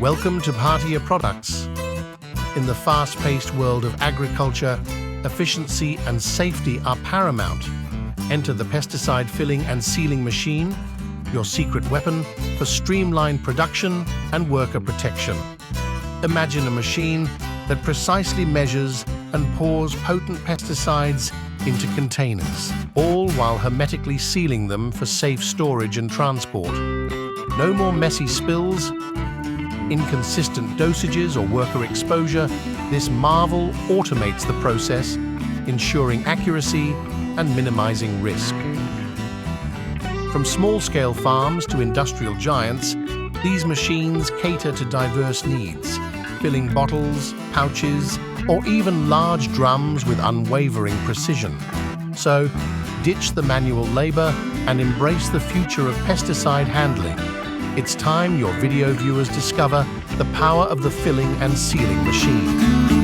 Welcome to Bhartiye Products. In the fast-paced world of agriculture, efficiency and safety are paramount. Enter the pesticide filling and sealing machine, your secret weapon for streamlined production and worker protection. Imagine a machine that precisely measures and pours potent pesticides into containers, all while hermetically sealing them for safe storage and transport. No more messy spills, inconsistent dosages or worker exposure. This marvel automates the process, ensuring accuracy and minimizing risk. From small-scale farms to industrial giants, these machines cater to diverse needs, filling bottles, pouches, or even large drums with unwavering precision. So, ditch the manual labor and embrace the future of pesticide handling. It's time your video viewers discover the power of the filling and sealing machine.